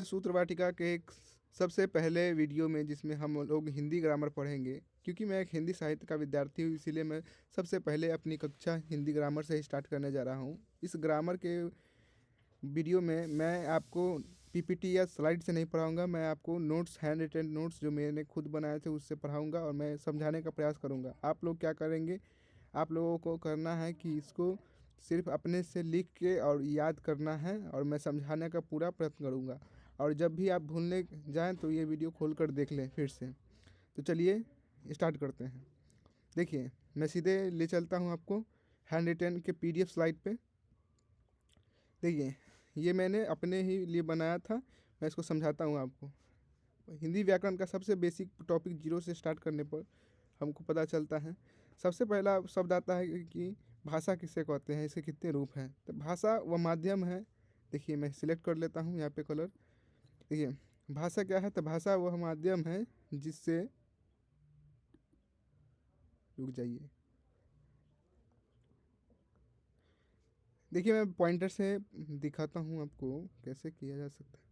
सूत्र वाटिका के एक सबसे पहले वीडियो में जिसमें हम लोग हिंदी ग्रामर पढ़ेंगे, क्योंकि मैं एक हिंदी साहित्य का विद्यार्थी हूँ, इसीलिए मैं सबसे पहले अपनी कक्षा हिंदी ग्रामर से ही स्टार्ट करने जा रहा हूँ। इस ग्रामर के वीडियो में मैं आपको पीपीटी या स्लाइड से नहीं पढ़ाऊँगा, मैं आपको नोट्स, हैंड रिटेन नोट्स जो मैंने खुद बनाए थे उससे पढ़ाऊँगा और मैं समझाने का प्रयास करूँगा। आप लोग क्या करेंगे, आप लोगों को करना है कि इसको सिर्फ अपने से लिख के और याद करना है और मैं समझाने का पूरा प्रयत्न करूँगा। और जब भी आप भूलने जाएँ तो ये वीडियो खोल कर देख लें फिर से। तो चलिए स्टार्ट करते हैं। देखिए, मैं सीधे ले चलता हूँ आपको हैंड रिटेन के पीडीएफ स्लाइड पे। देखिए, ये मैंने अपने ही लिए बनाया था, मैं इसको समझाता हूँ आपको। हिंदी व्याकरण का सबसे बेसिक टॉपिक जीरो से स्टार्ट करने पर हमको पता चलता है। सबसे पहला शब्द आता है कि भाषा किसे कहते हैं, इसके कितने रूप हैं। तो भाषा वह माध्यम है। देखिए, मैं सिलेक्ट कर लेता हूँ यहाँ पे कलर। देखिए, भाषा क्या है, तो भाषा वह माध्यम है जिससे, रुक जाइए, देखिए मैं पॉइंटर से दिखाता हूँ आपको कैसे किया जा सकता है।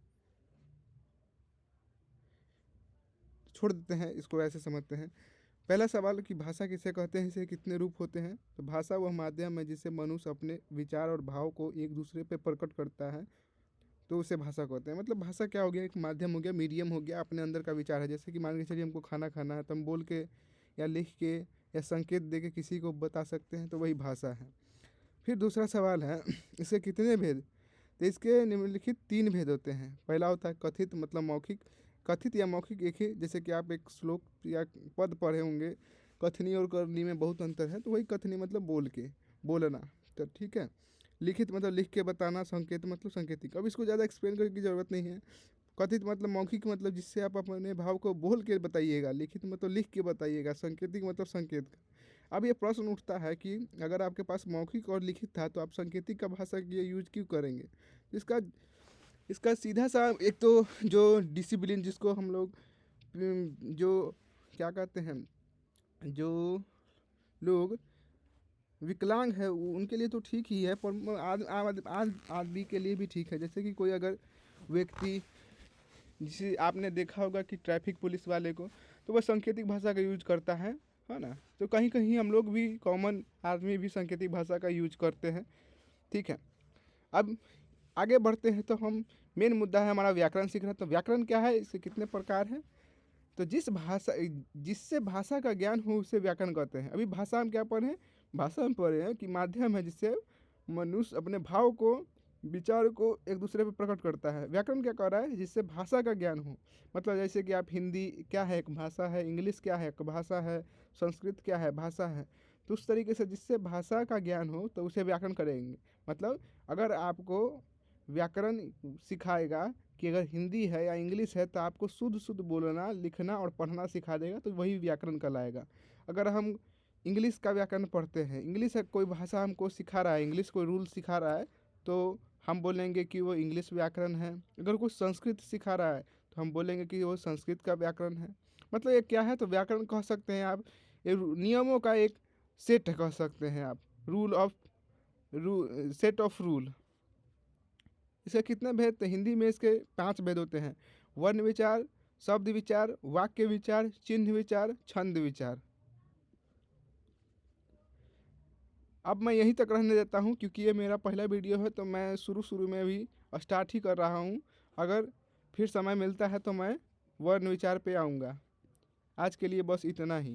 छोड़ देते हैं इसको, ऐसे समझते हैं। पहला सवाल कि भाषा किसे कहते हैं, इसे कितने रूप होते हैं। तो भाषा वह माध्यम है जिससे मनुष्य अपने विचार और भाव को एक दूसरे पे प्रकट करता है, तो उसे भाषा कहते हैं। मतलब भाषा क्या हो गया, एक माध्यम हो गया, मीडियम हो गया, अपने अंदर का विचार है। जैसे कि मान के चलिए हमको खाना खाना है तो हम बोल के या लिख के या संकेत दे के किसी को बता सकते हैं, तो वही भाषा है। फिर दूसरा सवाल है इसके कितने भेद। तो इसके निम्नलिखित तीन भेद होते हैं। पहला होता है कथित, मतलब मौखिक। कथित या मौखिक एक ही, जैसे कि आप एक श्लोक या पद पढ़े होंगे, कथनी और करनी में बहुत अंतर है, तो वही कथनी मतलब बोल के बोलना, तो ठीक है। लिखित मतलब लिख के बताना, संकेत मतलब संकेतिक। अब इसको ज़्यादा एक्सप्लेन करने की ज़रूरत नहीं है। कथित मतलब मौखिक, मतलब जिससे आप अपने भाव को बोल के बताइएगा। लिखित मतलब लिख के बताइएगा। सांकेतिक मतलब संकेत का। अब ये प्रश्न उठता है कि अगर आपके पास मौखिक और लिखित था तो आप सांकेतिक का भाषा की यूज क्यों करेंगे। इसका इसका सीधा सा एक तो जो डिसिप्लिन, जिसको हम लोग जो क्या कहते हैं, जो लोग विकलांग है उनके लिए तो ठीक ही है, पर आदमी के लिए भी ठीक है। जैसे कि कोई अगर व्यक्ति, जिसे आपने देखा होगा कि ट्रैफिक पुलिस वाले को, तो वह सांकेतिक भाषा का यूज करता है ना। तो कहीं कहीं हम लोग भी, कॉमन आदमी भी सांकेतिक भाषा का यूज करते हैं, ठीक है। अब आगे बढ़ते हैं तो हम, मेन मुद्दा है हमारा व्याकरण सीखना। तो व्याकरण क्या है, इसके कितने प्रकार हैं। तो जिससे भाषा का ज्ञान हो उसे व्याकरण कहते हैं। अभी भाषा हम क्या पढ़े हैं, भाषा हम पढ़े हैं कि माध्यम है जिससे मनुष्य अपने भाव को, विचार को एक दूसरे पर प्रकट करता है। व्याकरण क्या कर रहा है, जिससे भाषा का ज्ञान हो। मतलब जैसे कि आप हिंदी क्या है, एक भाषा है, इंग्लिश क्या है, एक भाषा है, संस्कृत क्या है, भाषा है। तो उस तरीके से जिससे भाषा का ज्ञान हो तो उसे व्याकरण करेंगे। मतलब अगर आपको व्याकरण सिखाएगा कि अगर हिंदी है या इंग्लिश है तो आपको शुद्ध शुद्ध बोलना, लिखना और पढ़ना सिखा देगा, तो वही व्याकरण कहलाएगा। अगर हम इंग्लिश का व्याकरण पढ़ते हैं, इंग्लिश है कोई भाषा हमको सिखा रहा है, इंग्लिश कोई रूल सिखा रहा है, तो हम बोलेंगे कि वो इंग्लिश व्याकरण है। अगर कोई संस्कृत सिखा रहा है तो हम बोलेंगे कि वो संस्कृत का व्याकरण है। मतलब ये क्या है, तो व्याकरण कह सकते हैं आप, ये नियमों का एक सेट कह सकते हैं आप, rule of set of rule. इसके कितने भेद, तो हिंदी में इसके 5 भेद होते हैं। वर्ण विचार, शब्द विचार, वाक्य विचार, चिन्ह विचार, छंद विचार। अब मैं यहीं तक रहने देता हूँ, क्योंकि ये मेरा पहला वीडियो है, तो मैं शुरू शुरू में भी स्टार्ट ही कर रहा हूँ। अगर फिर समय मिलता है तो मैं वर्ण विचार पे आऊँगा। आज के लिए बस इतना ही।